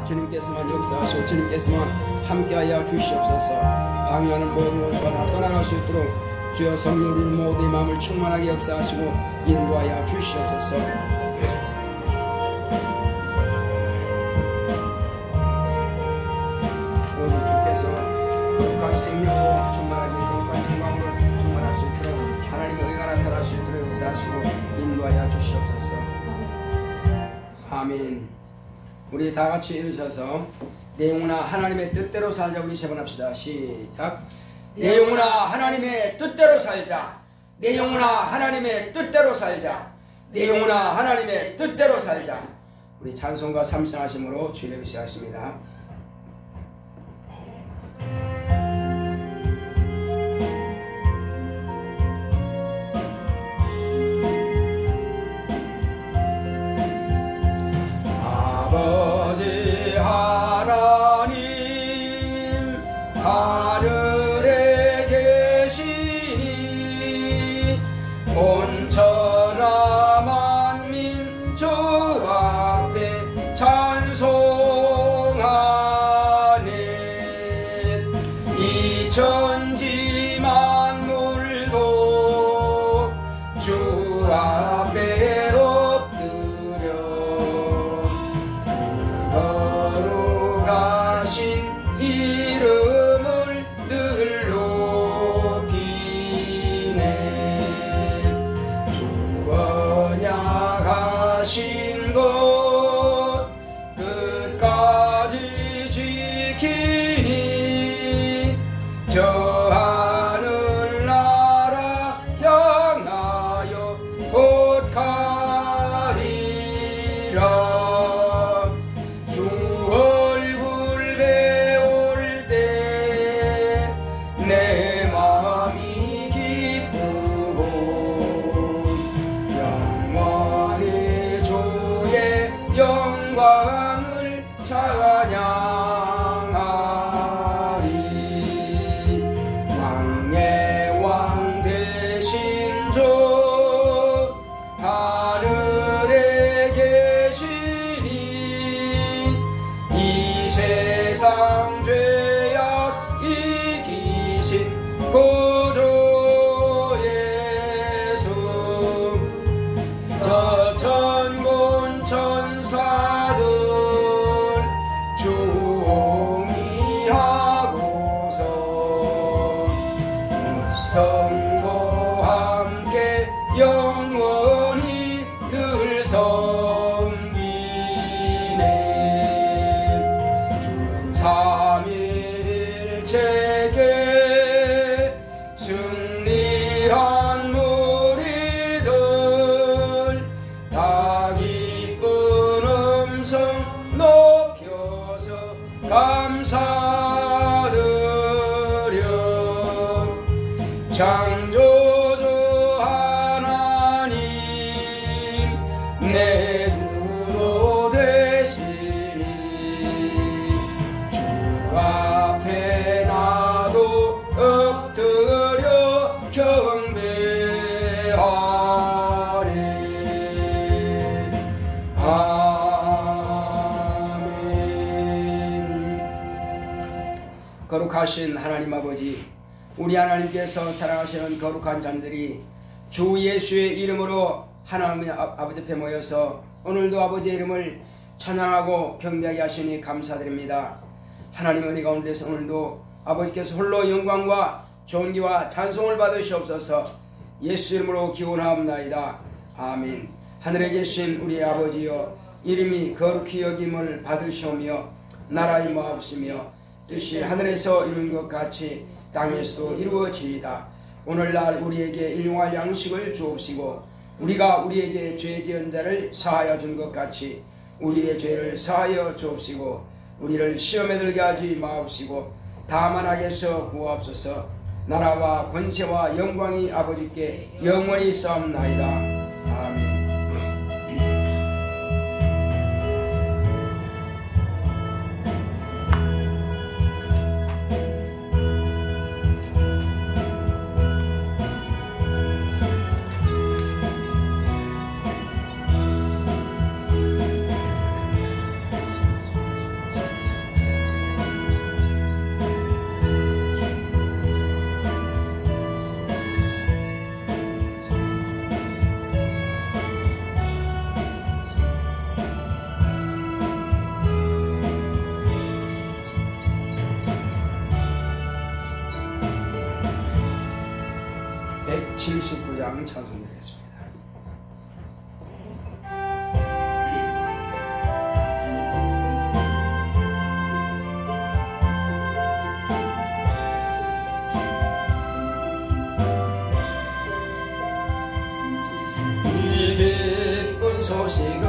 주님께서만 역사하시고 주님께서만 함께하여 주시옵소서. 방해하는 모든 원수가 다 떠나갈 수 있도록 주여 성령 우리 모두의 마음을 충만하게 역사하시고 인도하여 주시옵소서. 오직 주께서 거룩한 생명으로 충만하게 거룩한 영광으로 충만할 수 있도록 하나님의 의가 나타날 수 있도록 역사하시고 인도하여 주시옵소서. 아멘. 우리 다 같이 일으셔서 내 영혼아 하나님의 뜻대로 살자. 우리 세 번 합시다. 시작. 내 영혼아 하나님의 뜻대로 살자. 내 영혼아 하나님의 뜻대로 살자. 내 영혼아 하나님의 뜻대로 살자. 우리 찬송가 삼신하심으로 주일 예배 시작하십니다. 아버지 하나님 하늘에 계시니 온 천하 만민 주 앞에 찬송하네. 이 천지 만물도 주 앞에 엎드려 거룩하신 이름을 늘 높이네. 주 언약하신 것 끝까지 지키니 저 하늘나라 향하여 곧 가리라. 주 얼굴 배울 때 내 마음이 기쁘고 영원히 주의 영광을 찬양하리. 왕의 왕 되신 주 하늘에 계시니 이 세상 죄악 이기신 구주 예수. 저 천군 천사들 주옹이하고서 성과 함께 영원히 늘 섬기네. 주 삼위일체께 승리한 무리들 다 기쁜 음성 높여서 감사드려. 창조주 하나님 내 주로 되시니 주 앞에 나도 엎드려 경배하네. 아멘. 거룩하신 하나님 아버지, 우리 하나님께서 사랑하시는 거룩한 자녀들이 주 예수의 이름으로 하나님 아버지 앞에 모여서 오늘도 아버지의 이름을 찬양하고 경배하게 하시니 감사드립니다. 하나님 은혜 가운데서 오늘도 아버지께서 홀로 영광과 존귀와 찬송을 받으시옵소서. 예수 이름으로 기원하옵나이다. 아멘. 하늘에 계신 우리 아버지여, 이름이 거룩히 여김을 받으시오며 나라의 마옵시며 뜻이 하늘에서 이룬 것 같이 땅에서도 이루어지이다. 오늘날 우리에게 일용할 양식을 주옵시고 우리가 우리에게 죄 지은 자를 사하여 준 것 같이 우리의 죄를 사하여 주옵시고 우리를 시험에 들게 하지 마옵시고 다만 악에서 구하옵소서. 나라와 권세와 영광이 아버지께 영원히 있사옵나이다. 아멘. 79장 찬송드리겠습니다. 이 기쁜 소식을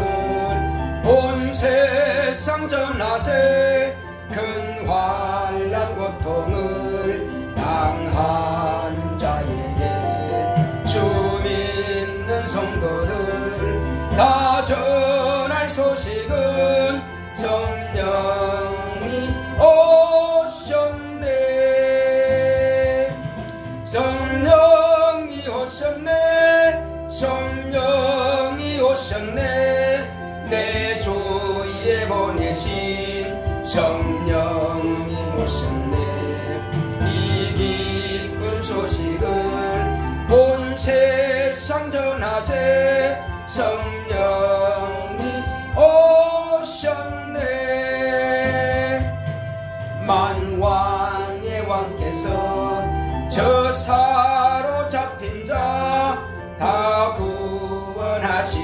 온 세상 전하세. 큰 환난 고통을 당하는 자에게 주 믿는 성도들 다 전할 소식은 성령이 오셨네. 성령이 오셨네. 성령이 오셨네. 내 주에 보내신 성령이 오셨네. 이 기쁜 소식을 온 세상 전하세. 성령이 오셨네. 만왕의 왕께서 저 사로잡힌 자 다 구원하시고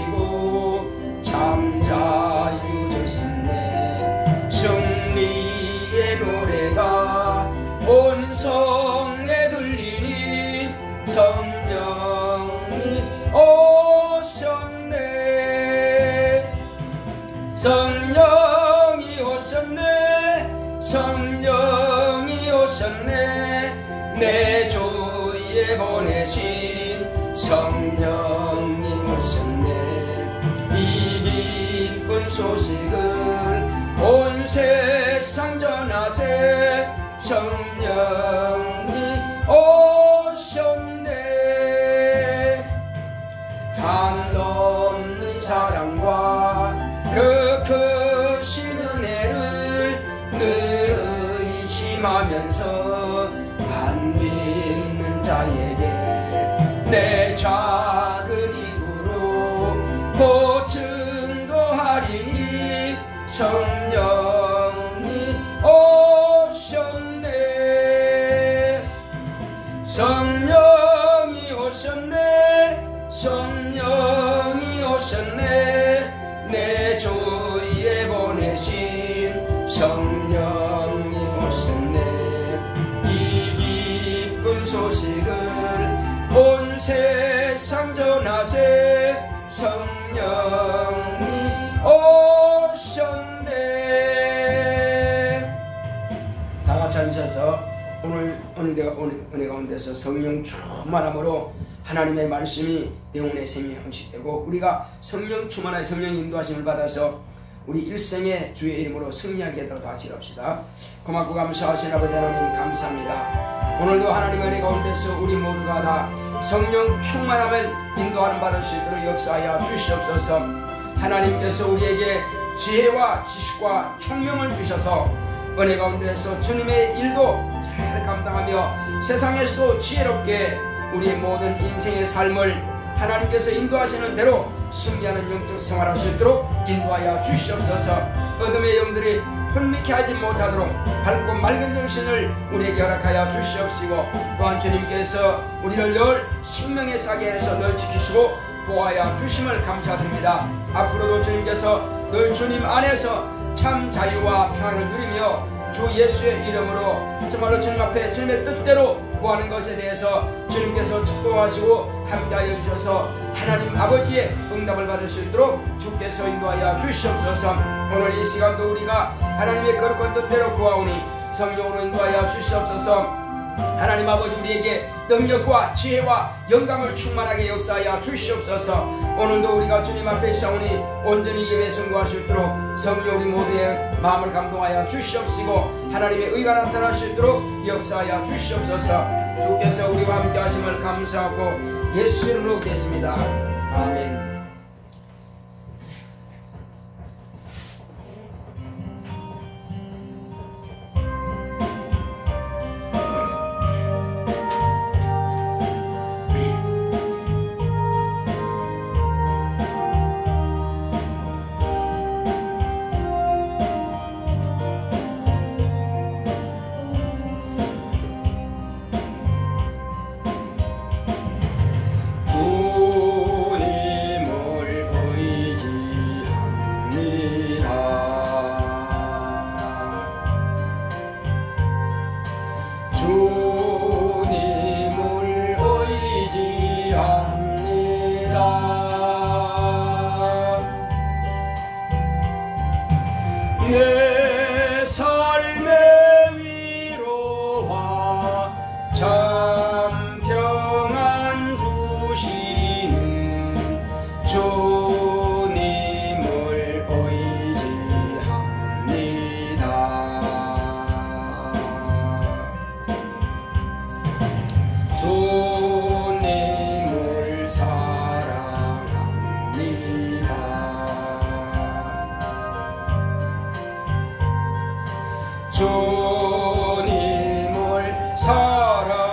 참 자유 주셨네. 승리의 노래가 온 성에 들리니 성령이 오셨네. 성령이 오셨네. 성령이 오셨네. 내 주에 보내신 성령이 오셨네. 이 기쁜 소식을 온 세상 전하세. 성령이 오셨네. 한없는 사랑과 그 크신 은혜를 늘 의심하면서 안 믿는 자에게 내 작은 입으로 보증도하리니 성령이 오셨네. 성령이 오셨네. 성령이 오셨네. 내 주에 보내신 성령이 오셨네. 이 기쁜 소식을 온 세상 전하세. 성령이 오셨네. 다같이 앉으셔서 오늘 은혜 가운데서 성령 충만함으로 하나님의 말씀이 영혼의 생명에 헌신되고 우리가 성령 충만한 성령 인도하심을 받아서 우리 일생에 주의 이름으로 승리하게 하도록 다 기도합시다. 고맙고 감사하신 아버지 하나님 감사합니다. 오늘도 하나님의 은혜 가운데서 우리 모두가 다 성령 충만함을 인도하는 받을 수 있도록 역사하여 주시옵소서. 하나님께서 우리에게 지혜와 지식과 총명을 주셔서 은혜 가운데서 주님의 일도 잘 감당하며 세상에서도 지혜롭게 우리의 모든 인생의 삶을 하나님께서 인도하시는 대로 승리하는 영적 생활할 수 있도록 인도하여 주시옵소서. 어둠의 영들이 혼미케 하지 못하도록 밝고 맑은 정신을 우리에게 허락하여 주시옵시고 또한 주님께서 우리를 늘 생명의 사계에서 늘 지키시고 보호하여 주심을 감사드립니다. 앞으로도 주님께서 늘 주님 안에서 참 자유와 평안을 누리며 주 예수의 이름으로 정말로 주님 앞에 주님의 뜻대로 구하는 것에 대해서 주님께서 축복하시고 함께하여 주셔서 하나님 아버지의 응답을 받을 수 있도록 주께서 인도하여 주시옵소서. 오늘 이 시간도 우리가 하나님의 거룩한 뜻대로 구하오니 성령으로 인도하여 주시옵소서. 하나님 아버지 우리에게 능력과 지혜와 영감을 충만하게 역사하여 주시옵소서. 오늘도 우리가 주님 앞에 있사오니 온전히 예배 승거할 수 있도록 성령 우리 모두의 마음을 감동하여 주시옵시고 하나님의 의가 나타날 수 있도록 역사하여 주시옵소서. 주께서 우리와 함께 하심을 감사하고 예수 이름으로 기도했습니다. 아멘. 주님을 사랑합니다.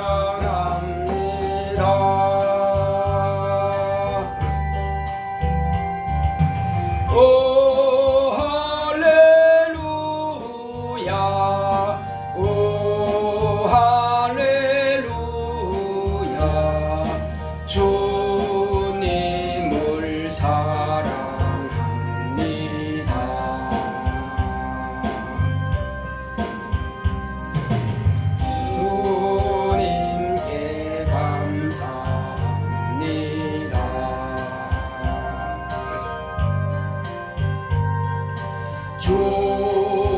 오 할렐루야 오 할렐루야 주님을 사랑합니다.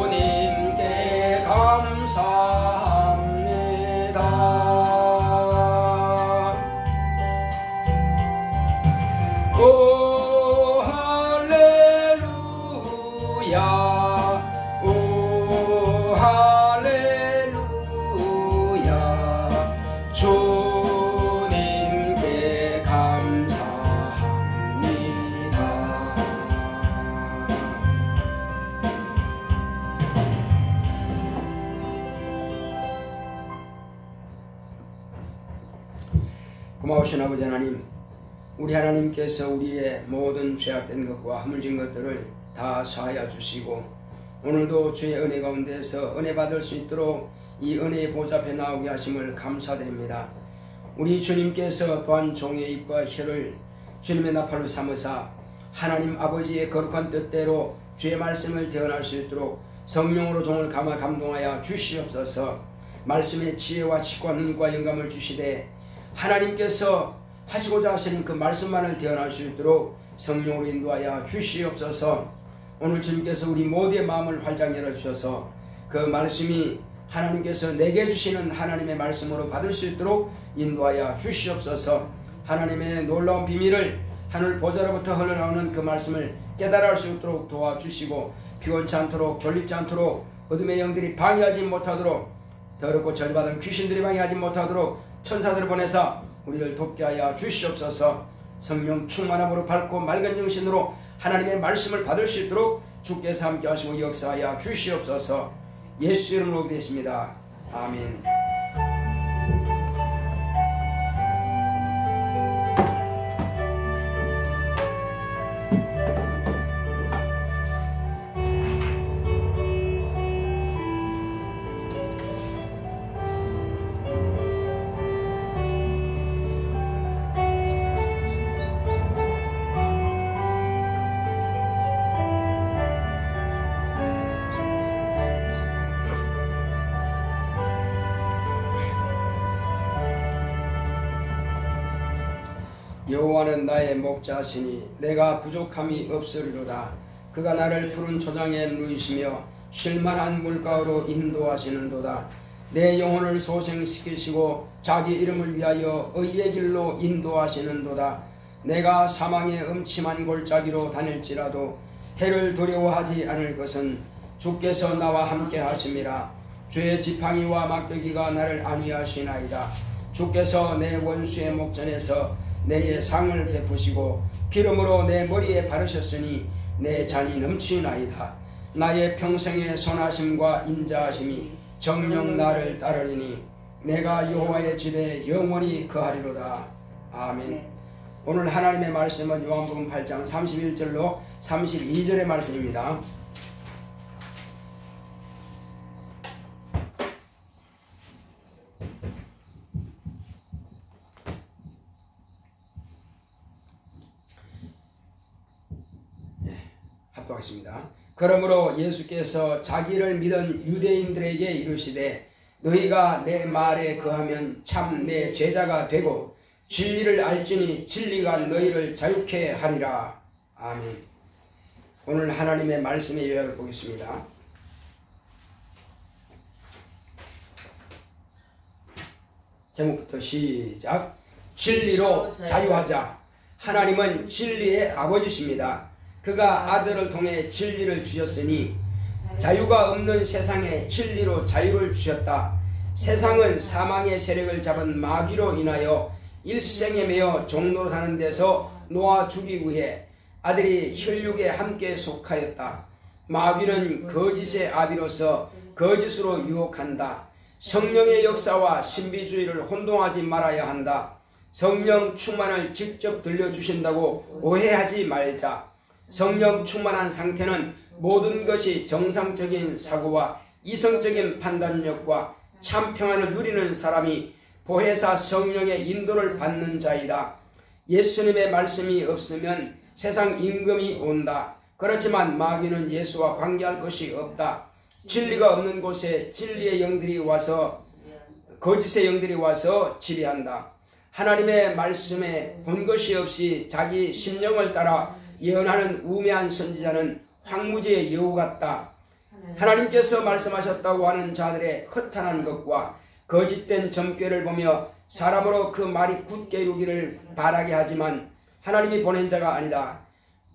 주님께 감사합니다. 오 할렐루야 오 할렐루야 주님께 감사합니다. 고마우신 아버지 하나님, 우리 하나님께서 우리의 모든 죄악된 것과 허물진 것들을 다 사하여 주시고 오늘도 주의 은혜 가운데서 은혜 받을 수 있도록 이 은혜의 보좌 앞에 나오게 하심을 감사드립니다. 우리 주님께서 또한 종의 입과 혀를 주님의 나팔로 삼으사 하나님 아버지의 거룩한 뜻대로 주의 말씀을 대언할 수 있도록 성령으로 종을 감화 감동하여 주시옵소서. 말씀의 지혜와 지식과 능력과 영감을 주시되 하나님께서 하시고자 하시는 그 말씀만을 대언할 수 있도록 성령으로 인도하여 주시옵소서. 오늘 주님께서 우리 모두의 마음을 활짝 열어주셔서 그 말씀이 하나님께서 내게 주시는 하나님의 말씀으로 받을 수 있도록 인도하여 주시옵소서. 하나님의 놀라운 비밀을 하늘 보좌로부터 흘러나오는 그 말씀을 깨달을 수 있도록 도와주시고 피곤치 않도록 졸립지 않도록 어둠의 영들이 방해하지 못하도록 더럽고 저주받은 귀신들이 방해하지 못하도록 천사들을 보내사 우리를 돕게 하여 주시옵소서. 성령 충만함으로 밝고 맑은 정신으로 하나님의 말씀을 받을 수 있도록 주께서 함께 하시고 역사하여 주시옵소서. 예수 이름으로 기도했습니다. 아멘. 여호와는 나의 목자시니 내가 부족함이 없으리로다. 그가 나를 푸른 초장에 누이시며 쉴만한 물가로 인도하시는도다. 내 영혼을 소생시키시고 자기 이름을 위하여 의의 길로 인도하시는도다. 내가 사망의 음침한 골짜기로 다닐지라도 해를 두려워하지 않을 것은 주께서 나와 함께 하심이라. 주의 지팡이와 막대기가 나를 안위하시나이다. 주께서 내 원수의 목전에서 내게 상을 베푸시고 기름으로 내 머리에 바르셨으니 내 잔이 넘치나이다. 나의 평생의 선하심과 인자하심이 정녕 나를 따르리니 내가 여호와의 집에 영원히 거하리로다. 아멘. 오늘 하나님의 말씀은 요한복음 8장 31절로 32절의 말씀입니다. 합독하겠습니다. 그러므로 예수께서 자기를 믿은 유대인들에게 이르시되 너희가 내 말에 거하면 참 내 제자가 되고 진리를 알지니 진리가 너희를 자유케 하리라. 아멘. 오늘 하나님의 말씀의 요약을 보겠습니다. 제목부터 시작. 진리로 자유하자. 하나님은 진리의 아버지십니다. 그가 아들을 통해 진리를 주셨으니 자유가 없는 세상에 진리로 자유를 주셨다. 세상은 사망의 세력을 잡은 마귀로 인하여 일생에 매여 종로로 사는 데서 놓아주기 위해 아들이 혈육에 함께 속하였다. 마귀는 거짓의 아비로서 거짓으로 유혹한다. 성령의 역사와 신비주의를 혼동하지 말아야 한다. 성령 충만을 직접 들려주신다고 오해하지 말자. 성령 충만한 상태는 모든 것이 정상적인 사고와 이성적인 판단력과 참 평안을 누리는 사람이 보혜사 성령의 인도를 받는 자이다. 예수님의 말씀이 없으면 세상 임금이 온다. 그렇지만 마귀는 예수와 관계할 것이 없다. 진리가 없는 곳에 진리의 영들이 와서 거짓의 영들이 와서 지배한다. 하나님의 말씀에 본 것이 없이 자기 심령을 따라 예언하는 우매한 선지자는 황무지의 여우 같다. 하나님께서 말씀하셨다고 하는 자들의 허탄한 것과 거짓된 점괘를 보며 사람으로 그 말이 굳게 이루기를 바라게 하지만 하나님이 보낸 자가 아니다.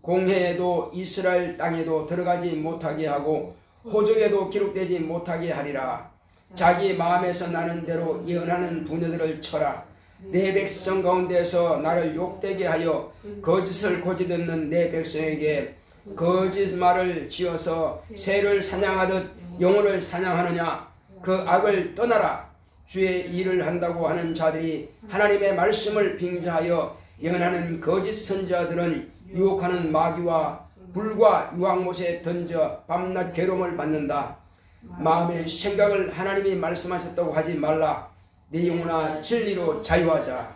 공회에도 이스라엘 땅에도 들어가지 못하게 하고 호적에도 기록되지 못하게 하리라. 자기 마음에서 나는 대로 예언하는 부녀들을 쳐라. 내 백성 가운데서 나를 욕되게 하여 거짓을 고지듣는 내 백성에게 거짓말을 지어서 새를 사냥하듯 영혼을 사냥하느냐. 그 악을 떠나라. 주의 일을 한다고 하는 자들이 하나님의 말씀을 빙자하여 예언하는 거짓 선지자들은 유혹하는 마귀와 불과 유황못에 던져 밤낮 괴로움을 받는다. 마음의 생각을 하나님이 말씀하셨다고 하지 말라. 내 영혼아 진리로 자유하자.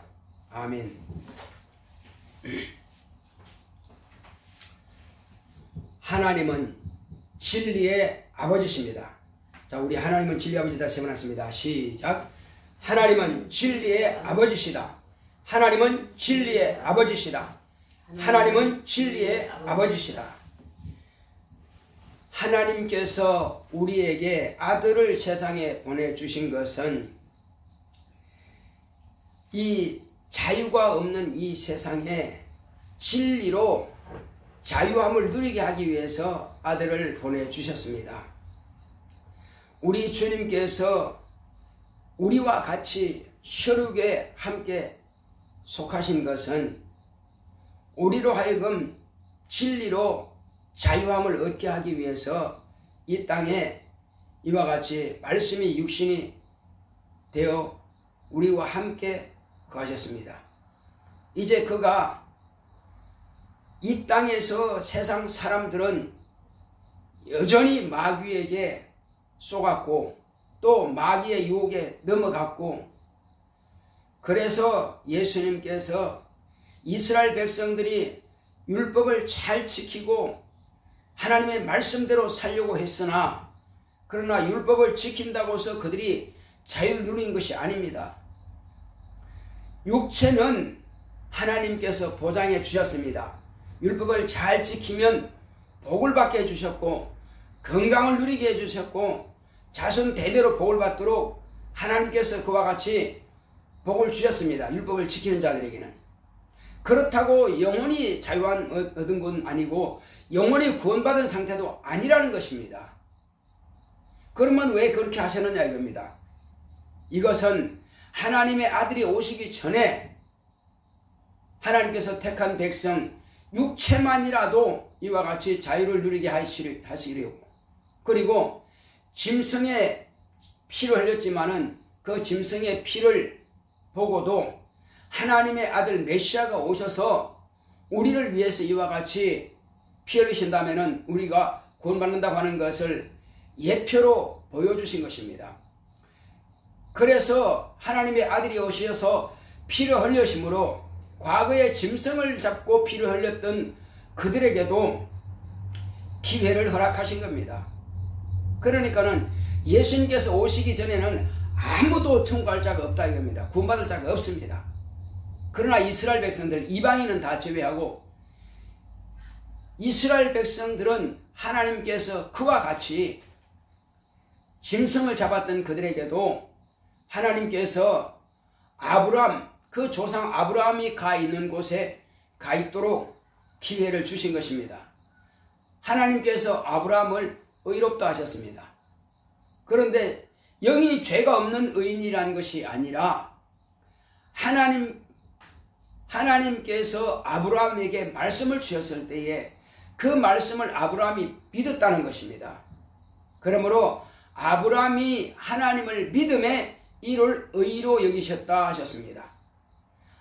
아멘. 하나님은 진리의 아버지십니다. 자, 우리 하나님은 진리의 아버지다 세번하십니다. 시작. 하나님은 진리의 아버지시다. 하나님은 진리의 아버지시다. 하나님은 진리의 아버지시다. 하나님께서 우리에게 아들을 세상에 보내주신 것은 이 자유가 없는 이 세상에 진리로 자유함을 누리게 하기 위해서 아들을 보내주셨습니다. 우리 주님께서 우리와 같이 혈육에 함께 속하신 것은 우리로 하여금 진리로 자유함을 얻게 하기 위해서 이 땅에 이와 같이 말씀이 육신이 되어 우리와 함께 거하셨습니다. 이제 그가 이 땅에서 세상 사람들은 여전히 마귀에게 속았고 또 마귀의 유혹에 넘어갔고, 그래서 예수님께서 이스라엘 백성들이 율법을 잘 지키고 하나님의 말씀대로 살려고 했으나, 그러나 율법을 지킨다고 해서 그들이 자유를 누린 것이 아닙니다. 육체는 하나님께서 보장해 주셨습니다. 율법을 잘 지키면 복을 받게 해주셨고 건강을 누리게 해주셨고 자손 대대로 복을 받도록 하나님께서 그와 같이 복을 주셨습니다. 율법을 지키는 자들에게는. 그렇다고 영원히 자유함 얻은 건 아니고 영원히 구원받은 상태도 아니라는 것입니다. 그러면 왜 그렇게 하셨느냐 이겁니다. 이것은 하나님의 아들이 오시기 전에 하나님께서 택한 백성 육체만이라도 이와 같이 자유를 누리게 하시려고, 그리고 짐승의 피를 흘렸지만은 그 짐승의 피를 보고도 하나님의 아들 메시아가 오셔서 우리를 위해서 이와 같이 피 흘리신다면은 우리가 구원받는다고 하는 것을 예표로 보여주신 것입니다. 그래서 하나님의 아들이 오셔서 피를 흘리심으로 과거에 짐승을 잡고 피를 흘렸던 그들에게도 기회를 허락하신 겁니다. 그러니까는 예수님께서 오시기 전에는 아무도 청구할 자가 없다 이겁니다. 구원받을 자가 없습니다. 그러나 이스라엘 백성들, 이방인은 다 제외하고 이스라엘 백성들은 하나님께서 그와 같이 짐승을 잡았던 그들에게도 하나님께서 아브라함, 그 조상 아브라함이 가 있는 곳에 가 있도록 기회를 주신 것입니다. 하나님께서 아브라함을 의롭다 하셨습니다. 그런데 영이 죄가 없는 의인이라는 것이 아니라 하나님께서 아브라함에게 말씀을 주셨을 때에 그 말씀을 아브라함이 믿었다는 것입니다. 그러므로 아브라함이 하나님을 믿음에 이를 의로 여기셨다 하셨습니다.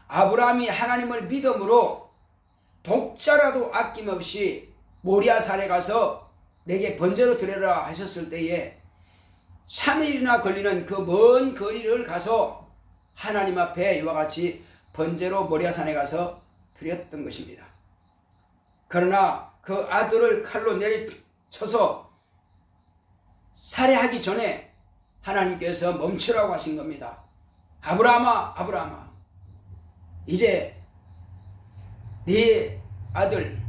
아브라함이 하나님을 믿음으로 독자라도 아낌없이 모리아산에 가서 내게 번제로 드려라 하셨을 때에 3일이나 걸리는 그 먼 거리를 가서 하나님 앞에 이와 같이 번제로 모리아산에 가서 드렸던 것입니다. 그러나 그 아들을 칼로 내리쳐서 살해하기 전에 하나님께서 멈추라고 하신 겁니다. 아브라함아, 아브라함아, 이제 네 아들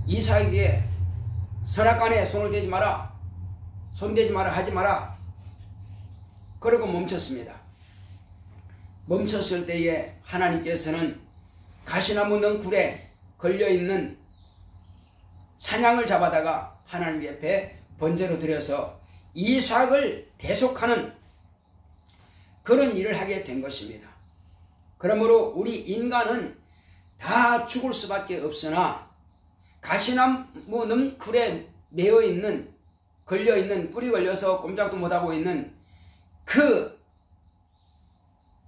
이삭에게 선악간에 손을 대지 마라, 손대지 마라, 하지 마라. 그러고 멈췄습니다. 멈췄을 때에 하나님께서는 가시나무 넝쿨에 걸려있는 사냥을 잡아다가 하나님 옆에 번제로 드려서 이삭을 대속하는 그런 일을 하게 된 것입니다. 그러므로 우리 인간은 다 죽을 수밖에 없으나 가시나무 넝쿨에 매어있는, 걸려있는, 뿔이 걸려서 꼼짝도 못하고 있는 그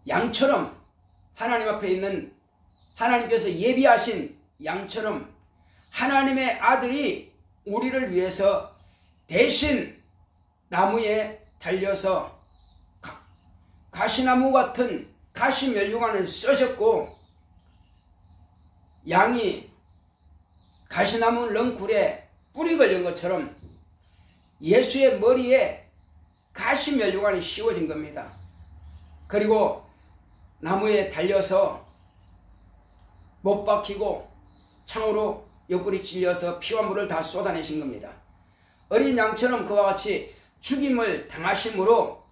양처럼, 하나님 앞에 있는 하나님께서 예비하신 양처럼 하나님의 아들이 우리를 위해서 대신 나무에 달려서 가시나무 같은 가시면류관을 쓰셨고, 양이 가시나무 넝쿨에 뿔이 걸린 것처럼 예수의 머리에 가시면류관이 씌워진 겁니다. 그리고 나무에 달려서 못 박히고 창으로 옆구리 찔려서 피와 물을 다 쏟아내신 겁니다. 어린 양처럼 그와 같이 죽임을 당하심으로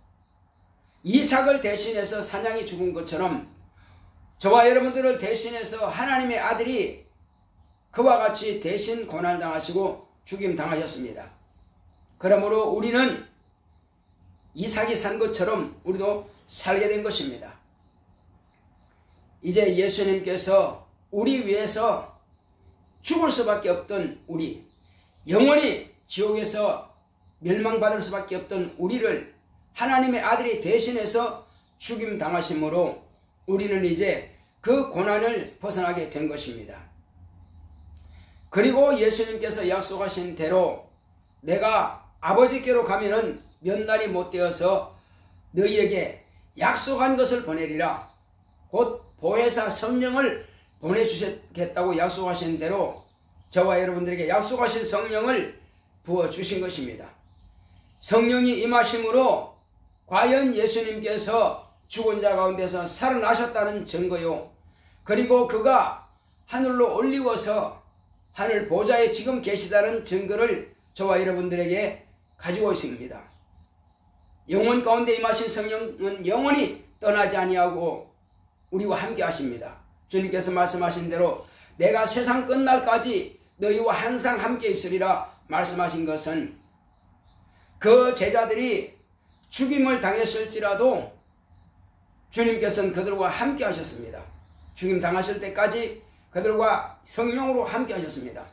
이삭을 대신해서 사냥이 죽은 것처럼 저와 여러분들을 대신해서 하나님의 아들이 그와 같이 대신 고난을 당하시고 죽임 당하셨습니다. 그러므로 우리는 이삭이 산 것처럼 우리도 살게 된 것입니다. 이제 예수님께서 우리 위해서 죽을 수밖에 없던 우리, 영원히 지옥에서 멸망받을 수밖에 없던 우리를 하나님의 아들이 대신해서 죽임 당하심으로 우리는 이제 그 고난을 벗어나게 된 것입니다. 그리고 예수님께서 약속하신 대로 내가 아버지께로 가면은 몇 날이 못 되어서 너희에게 약속한 것을 보내리라. 곧 보혜사 성령을 보내주시겠다고 약속하신 대로 저와 여러분들에게 약속하신 성령을 부어주신 것입니다. 성령이 임하심으로 과연 예수님께서 죽은 자 가운데서 살아나셨다는 증거요, 그리고 그가 하늘로 올리워서 하늘 보좌에 지금 계시다는 증거를 저와 여러분들에게 가지고 있습니다. 영혼 가운데 임하신 성령은 영원히 떠나지 아니하고 우리와 함께 하십니다. 주님께서 말씀하신 대로 내가 세상 끝날까지 너희와 항상 함께 있으리라 말씀하신 것은 그 제자들이 죽임을 당했을지라도 주님께서는 그들과 함께 하셨습니다. 죽임 당하실 때까지 그들과 성령으로 함께 하셨습니다.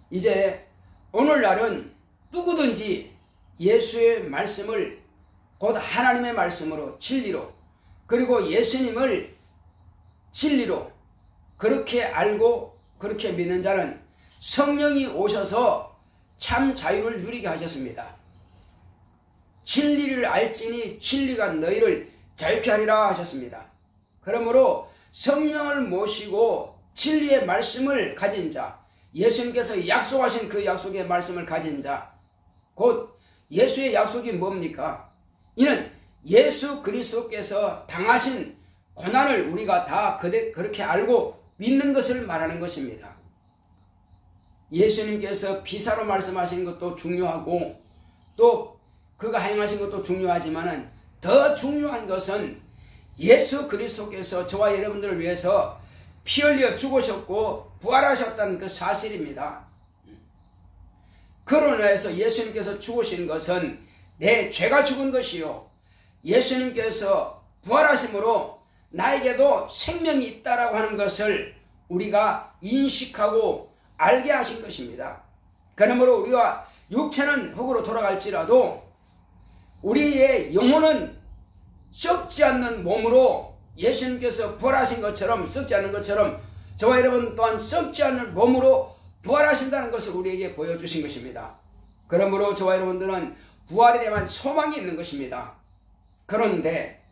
이제 오늘날은 누구든지 예수의 말씀을 곧 하나님의 말씀으로 진리로, 그리고 예수님을 진리로 그렇게 알고 그렇게 믿는 자는 성령이 오셔서 참 자유를 누리게 하셨습니다. 진리를 알지니 진리가 너희를 자유케 하리라 하셨습니다. 그러므로 성령을 모시고 진리의 말씀을 가진 자, 예수님께서 약속하신 그 약속의 말씀을 가진 자, 곧 예수의 약속이 뭡니까? 이는 예수 그리스도께서 당하신 고난을 우리가 다 그렇게 알고 믿는 것을 말하는 것입니다. 예수님께서 비사로 말씀하신 것도 중요하고 또 그가 행하신 것도 중요하지만 더 중요한 것은 예수 그리스도께서 저와 여러분들을 위해서 피 흘려 죽으셨고 부활하셨다는 그 사실입니다. 그로 인해서 예수님께서 죽으신 것은 내 죄가 죽은 것이요, 예수님께서 부활하심으로 나에게도 생명이 있다라고 하는 것을 우리가 인식하고 알게 하신 것입니다. 그러므로 우리가 육체는 흙으로 돌아갈지라도 우리의 영혼은 썩지 않는 몸으로 예수님께서 부활하신 것처럼, 썩지 않는 것처럼 저와 여러분 또한 썩지 않는 몸으로 부활하신다는 것을 우리에게 보여주신 것입니다. 그러므로 저와 여러분들은 부활에 대한 소망이 있는 것입니다. 그런데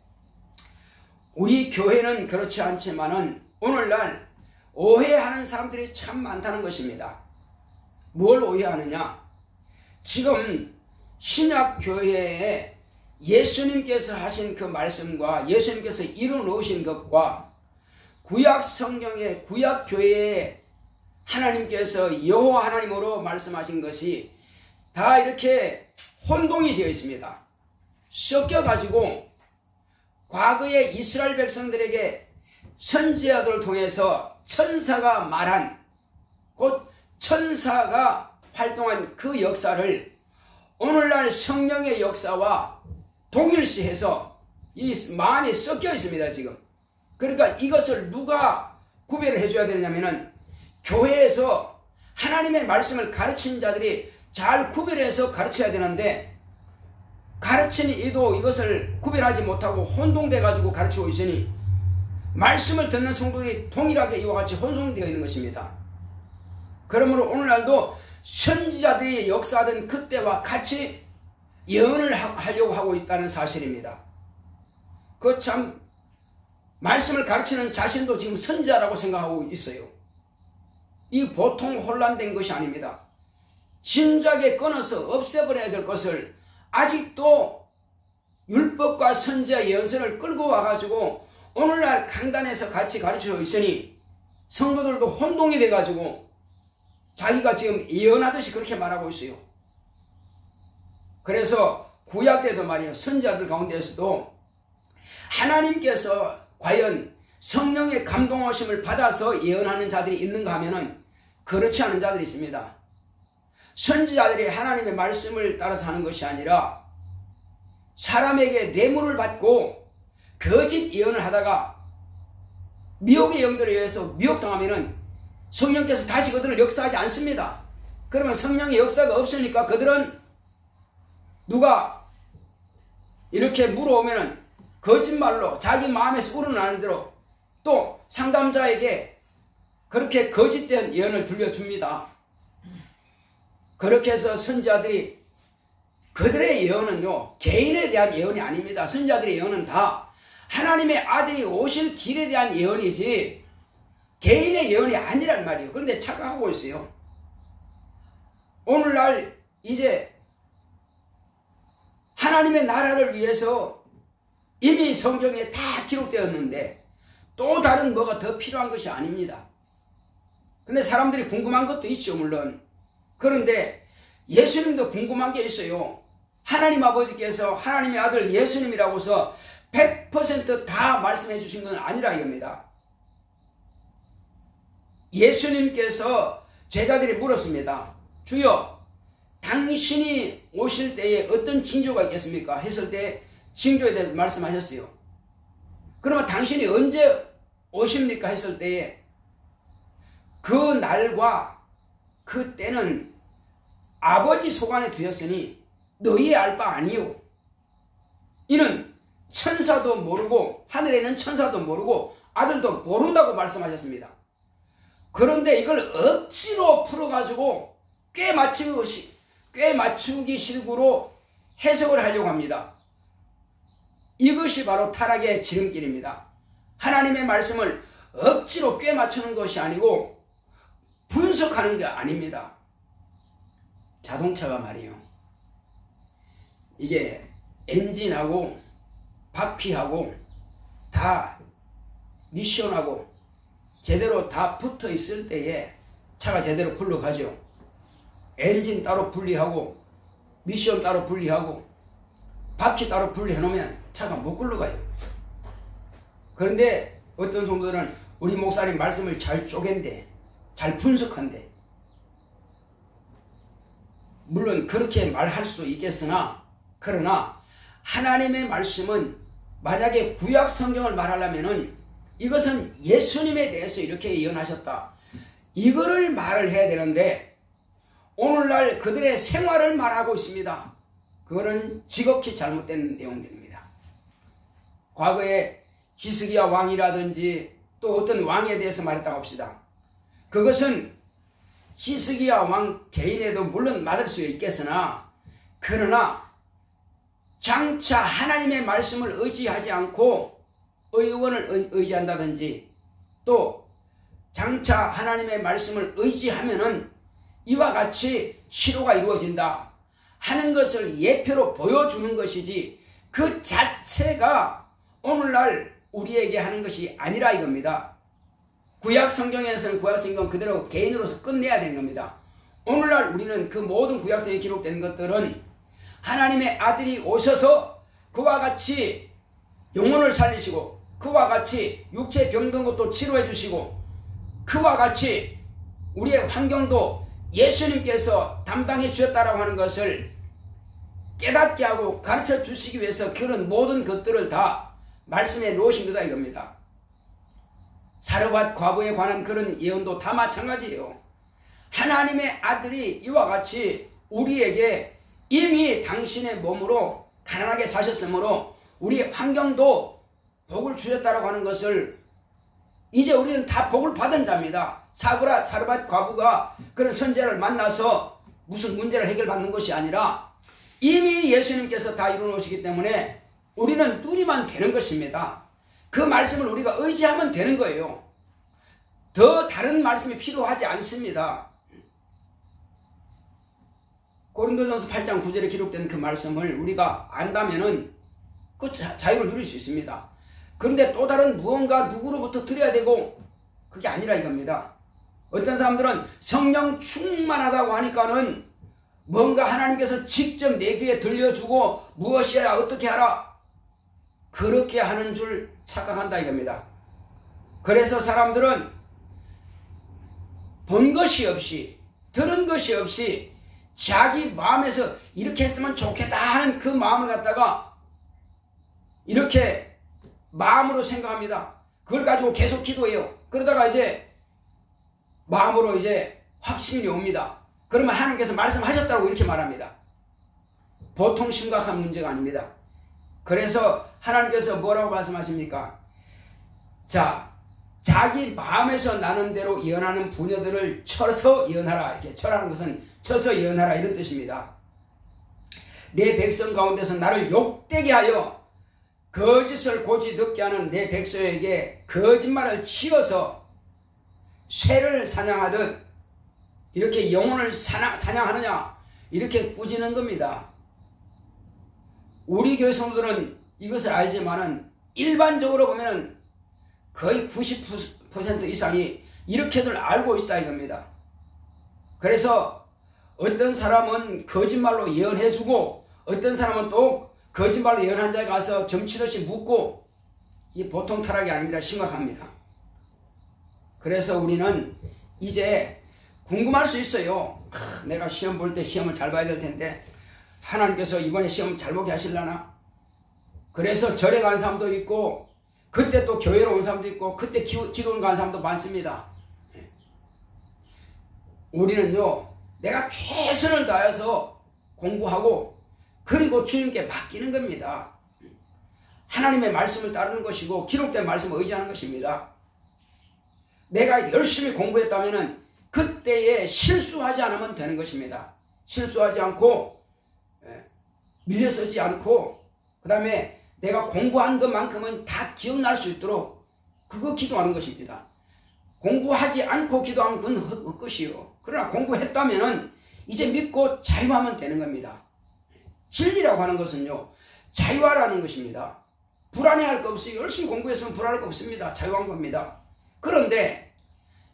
우리 교회는 그렇지 않지만은 오늘날 오해하는 사람들이 참 많다는 것입니다. 뭘 오해하느냐? 지금 신약 교회에 예수님께서 하신 그 말씀과 예수님께서 이루어놓으신 것과 구약 성경의 구약 교회에 하나님께서 여호와 하나님으로 말씀하신 것이 다 이렇게 혼동이 되어 있습니다. 섞여가지고 과거의 이스라엘 백성들에게 선지자들을 통해서 천사가 말한, 곧 천사가 활동한 그 역사를 오늘날 성령의 역사와 동일시해서 이 많이 섞여 있습니다. 지금. 그러니까 이것을 누가 구별을 해줘야 되냐면은 교회에서 하나님의 말씀을 가르치는 자들이 잘 구별해서 가르쳐야 되는데, 가르치는 이도 이것을 구별하지 못하고 혼동돼 가지고 가르치고 있으니 말씀을 듣는 성도들이 동일하게 이와 같이 혼동되어 있는 것입니다. 그러므로 오늘날도 선지자들이 역사하던 그때와 같이 예언을 하려고 하고 있다는 사실입니다. 그 참 말씀을 가르치는 자신도 지금 선지자라고 생각하고 있어요. 이 보통 혼란된 것이 아닙니다. 진작에 끊어서 없애버려야 될 것을 아직도 율법과 선지자 예언서를 끌고 와가지고 오늘날 강단에서 같이 가르치고 있으니 성도들도 혼동이 돼가지고 자기가 지금 예언하듯이 그렇게 말하고 있어요. 그래서 구약 때도 말이에요. 선지자들 가운데에서도 하나님께서 과연 성령의 감동하심을 받아서 예언하는 자들이 있는가 하면은 그렇지 않은 자들이 있습니다. 선지자들이 하나님의 말씀을 따라서 하는 것이 아니라 사람에게 뇌물을 받고 거짓 예언을 하다가 미혹의 영들에 의해서 미혹당하면은 성령께서 다시 그들을 역사하지 않습니다. 그러면 성령의 역사가 없으니까 그들은 누가 이렇게 물어오면은 거짓말로 자기 마음에서 우러나는 대로 또 상담자에게 그렇게 거짓된 예언을 들려줍니다. 그렇게 해서 선지자들이 그들의 예언은요 개인에 대한 예언이 아닙니다. 선지자들의 예언은 다 하나님의 아들이 오실 길에 대한 예언이지 개인의 예언이 아니란 말이에요. 그런데 착각하고 있어요. 오늘날 이제 하나님의 나라를 위해서 이미 성경에 다 기록되었는데 또 다른 뭐가 더 필요한 것이 아닙니다. 근데 사람들이 궁금한 것도 있죠, 물론. 그런데 예수님도 궁금한 게 있어요. 하나님 아버지께서 하나님의 아들 예수님이라고서 100% 다 말씀해 주신 건 아니라 이겁니다. 예수님께서 제자들이 물었습니다. 주여, 당신이 오실 때에 어떤 징조가 있겠습니까? 했을 때 징조에 대해 말씀하셨어요. 그러면 당신이 언제 오십니까? 했을 때에 그 날과 그 때는 아버지 소관에 두었으니 너희의 알 바 아니요. 이는 천사도 모르고 하늘에 있는 천사도 모르고 아들도 모른다고 말씀하셨습니다. 그런데 이걸 억지로 풀어가지고 꽤 맞추기 식으로 해석을 하려고 합니다. 이것이 바로 타락의 지름길입니다. 하나님의 말씀을 억지로 꽤 맞추는 것이 아니고 분석하는 게 아닙니다. 자동차가 말이에요. 이게 엔진하고 바퀴하고 다 미션하고 제대로 다 붙어 있을 때에 차가 제대로 굴러가죠. 엔진 따로 분리하고 미션 따로 분리하고 바퀴 따로 분리해 놓으면 차가 못 굴러가요. 그런데 어떤 성도들은 우리 목사님 말씀을 잘 쪼갠대, 잘 분석한대. 물론 그렇게 말할 수도 있겠으나 그러나 하나님의 말씀은 만약에 구약 성경을 말하려면은 이것은 예수님에 대해서 이렇게 예언하셨다, 이거를 말을 해야 되는데 오늘날 그들의 생활을 말하고 있습니다. 그거는 지극히 잘못된 내용들입니다. 과거에 히스기야 왕이라든지 또 어떤 왕에 대해서 말했다고 합시다. 그것은 히스기야 왕 개인에도 물론 맞을 수 있겠으나, 그러나 장차 하나님의 말씀을 의지하지 않고 의원을 의지한다든지, 또 장차 하나님의 말씀을 의지하면은 이와 같이 시로가 이루어진다 하는 것을 예표로 보여주는 것이지, 그 자체가 오늘날 우리에게 하는 것이 아니라 이겁니다. 구약 성경에서는 구약 성경 그대로 개인으로서 끝내야 되는 겁니다. 오늘날 우리는 그 모든 구약성에 기록된 것들은 하나님의 아들이 오셔서 그와 같이 영혼을 살리시고, 그와 같이 육체 병든 것도 치료해 주시고, 그와 같이 우리의 환경도 예수님께서 담당해 주셨다라고 하는 것을 깨닫게 하고 가르쳐 주시기 위해서 그런 모든 것들을 다 말씀해 놓으신 거다 이겁니다. 사르밧 과부에 관한 그런 예언도 다 마찬가지예요. 하나님의 아들이 이와 같이 우리에게 이미 당신의 몸으로 가난하게 사셨으므로 우리의 환경도 복을 주셨다라고 하는 것을, 이제 우리는 다 복을 받은 자입니다. 사르밧 과부가 그런 선지자를 만나서 무슨 문제를 해결받는 것이 아니라 이미 예수님께서 다 이루어놓으시기 때문에 우리는 누리면 되는 것입니다. 그 말씀을 우리가 의지하면 되는 거예요. 더 다른 말씀이 필요하지 않습니다. 고린도전서 8장 9절에 기록된 그 말씀을 우리가 안다면은 그 자유를 누릴 수 있습니다. 그런데 또 다른 무언가 누구로부터 들어야 되고, 그게 아니라 이겁니다. 어떤 사람들은 성령 충만하다고 하니까는 뭔가 하나님께서 직접 내 귀에 들려주고 무엇이야 어떻게 하라, 그렇게 하는 줄 착각한다 이겁니다. 그래서 사람들은 본 것이 없이, 들은 것이 없이 자기 마음에서 이렇게 했으면 좋겠다 하는 그 마음을 갖다가 이렇게 마음으로 생각합니다. 그걸 가지고 계속 기도해요. 그러다가 이제 마음으로 이제 확신이 옵니다. 그러면 하나님께서 말씀하셨다고 이렇게 말합니다. 보통 심각한 문제가 아닙니다. 그래서 하나님께서 뭐라고 말씀하십니까? 자, 자기 마음에서 나는 대로 예언하는 부녀들을 쳐서 예언하라. 이렇게 쳐라는 것은 쳐서 예언하라 이런 뜻입니다. 내 백성 가운데서 나를 욕되게 하여 거짓을 고지 듣게 하는 내 백성에게 거짓말을 치어서 쇠를 사냥하듯 이렇게 영혼을 사냥하느냐, 이렇게 꾸짖는 겁니다. 우리 교회 성도들은 이것을 알지만은 일반적으로 보면은 거의 90% 이상이 이렇게들 알고 있다 이겁니다. 그래서 어떤 사람은 거짓말로 예언해주고, 어떤 사람은 또 거짓말로 예언한 자에 가서 점치듯이 묻고, 이 보통 타락이 아닙니다. 심각합니다. 그래서 우리는 이제 궁금할 수 있어요. 내가 시험 볼 때 시험을 잘 봐야 될 텐데 하나님께서 이번에 시험 잘 보게 하실라나? 그래서 절에 간 사람도 있고, 그때 또 교회로 온 사람도 있고, 그때 기도를 간 사람도 많습니다. 우리는요, 내가 최선을 다해서 공부하고 그리고 주님께 맡기는 겁니다. 하나님의 말씀을 따르는 것이고 기록된 말씀을 의지하는 것입니다. 내가 열심히 공부했다면 그때에 실수하지 않으면 되는 것입니다. 실수하지 않고 밀려 쓰지 않고, 그 다음에 내가 공부한 것만큼은 다 기억날 수 있도록 그거 기도하는 것입니다. 공부하지 않고 기도하면 그건 헛것이요. 그러나 공부했다면 이제 믿고 자유하면 되는 겁니다. 진리라고 하는 것은요, 자유하라는 것입니다. 불안해할 거 없어요. 열심히 공부했으면 불안할 거 없습니다. 자유한 겁니다. 그런데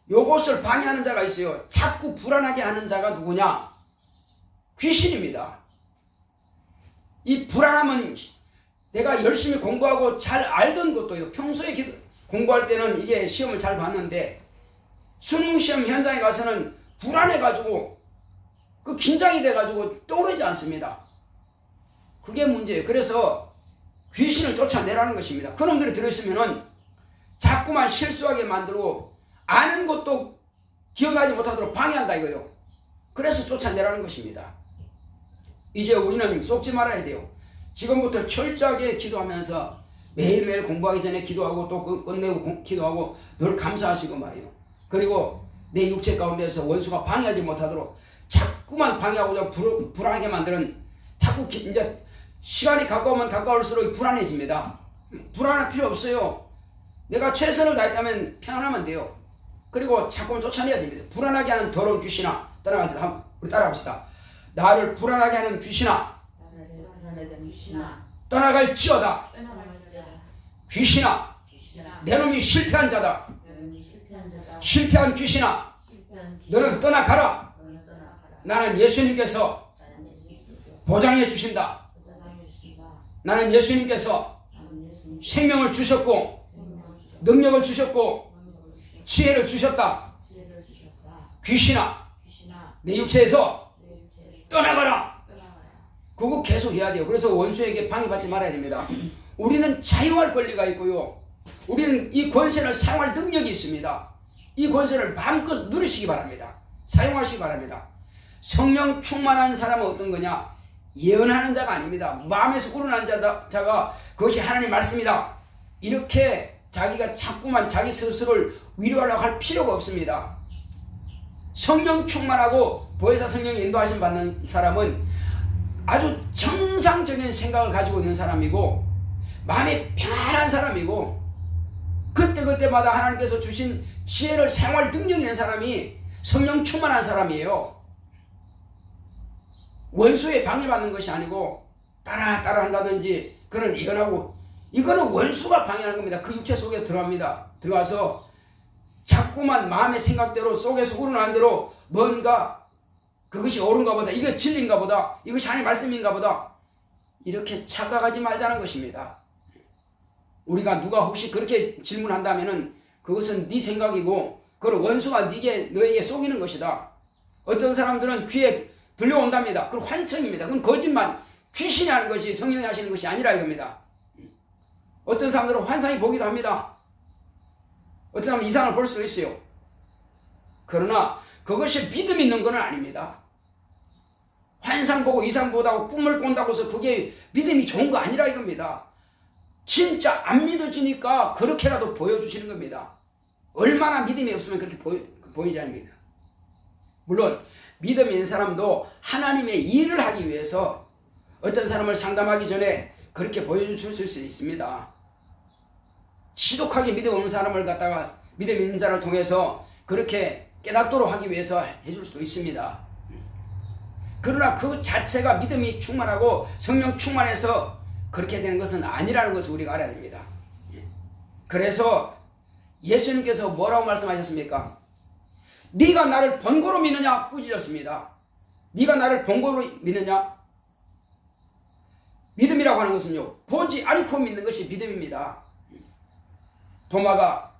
요것을 방해하는 자가 있어요. 자꾸 불안하게 하는 자가 누구냐? 귀신입니다. 이 불안함은 내가 열심히 공부하고 잘 알던 것도요, 평소에 공부할 때는 이게 시험을 잘 봤는데 수능시험 현장에 가서는 불안해가지고 그 긴장이 돼가지고 떠오르지 않습니다. 그게 문제예요. 그래서 귀신을 쫓아내라는 것입니다. 그놈들이 들어있으면은 자꾸만 실수하게 만들고 아는 것도 기억나지 못하도록 방해한다 이거요. 그래서 쫓아내라는 것입니다. 이제 우리는 속지 말아야 돼요. 지금부터 철저하게 기도하면서 매일매일 공부하기 전에 기도하고 또 끝내고 기도하고 늘 감사하시고 말이에요. 그리고 내 육체 가운데서 원수가 방해하지 못하도록 자꾸만 방해하고자 불안하게 만드는, 자꾸 이제 시간이 가까우면 가까울수록 불안해집니다. 불안할 필요 없어요. 내가 최선을 다했다면 평안하면 돼요. 그리고 자꾸만 쫓아내야 됩니다. 불안하게 하는 더러운 귀신아, 우리 따라합시다. 나를 불안하게 하는 귀신아, 떠나갈지어다. 귀신아, 내 놈이 실패한 자다. 실패한 귀신아, 너는 떠나가라. 나는 예수님께서 보장해 주신다. 나는 예수님께서 생명을 주셨고 능력을 주셨고 지혜를 주셨다. 귀신아, 내 육체에서 떠나가라. 그거 계속 해야 돼요. 그래서 원수에게 방해받지 말아야 됩니다. 우리는 자유할 권리가 있고요. 우리는 이 권세를 사용할 능력이 있습니다. 이 권세를 마음껏 누리시기 바랍니다. 사용하시기 바랍니다. 성령 충만한 사람은 어떤 거냐? 예언하는 자가 아닙니다. 마음에서 우러난 자가 그것이 하나님 말씀이다. 이렇게 자기가 자꾸만 자기 스스로를 위로하려고 할 필요가 없습니다. 성령 충만하고 보혜사 성령의 인도하심 받는 사람은 아주 정상적인 생각을 가지고 있는 사람이고 마음이 평안한 사람이고 그때그때마다 하나님께서 주신 지혜를 사용할 능력이 있는 사람이 성령 충만한 사람이에요. 원수에 방해받는 것이 아니고 따라 한다든지 그런 예언하고, 이거는 원수가 방해하는 겁니다. 그 육체 속에 들어갑니다. 들어가서 자꾸만 마음의 생각대로 속에서 우러나는 대로 뭔가 그것이 옳은가 보다, 이게 진리인가 보다, 이것이 하나님의 말씀인가 보다, 이렇게 착각하지 말자는 것입니다. 우리가 누가 혹시 그렇게 질문한다면은 그것은 네 생각이고 그걸 원수가 너에게 속이는 것이다. 어떤 사람들은 귀에 들려온답니다. 그건 환청입니다. 그건 거짓말, 귀신이 하는 것이 성령이 하시는 것이 아니라 이겁니다. 어떤 사람들은 환상이 보기도 합니다. 어떤 사람은 이상을 볼 수도 있어요. 그러나 그것이 믿음 있는 건 아닙니다. 환상 보고 이상 보다고 꿈을 꾼다고 해서 그게 믿음이 좋은 거 아니라 이겁니다. 진짜 안 믿어지니까 그렇게라도 보여주시는 겁니다. 얼마나 믿음이 없으면 그렇게 보이지 않습니다. 물론 믿음 있는 사람도 하나님의 일을 하기 위해서 어떤 사람을 상담하기 전에 그렇게 보여줄 수 있습니다. 지독하게 믿음 없는 사람을 갖다가 믿음 있는 자를 통해서 그렇게 깨닫도록 하기 위해서 해줄 수도 있습니다. 그러나 그 자체가 믿음이 충만하고 성령 충만해서 그렇게 되는 것은 아니라는 것을 우리가 알아야 됩니다. 그래서 예수님께서 뭐라고 말씀하셨습니까? 네가 나를 번거로 믿느냐? 꾸짖었습니다. 네가 나를 번거로 믿느냐? 믿음이라고 하는 것은요, 보지 않고 믿는 것이 믿음입니다. 도마가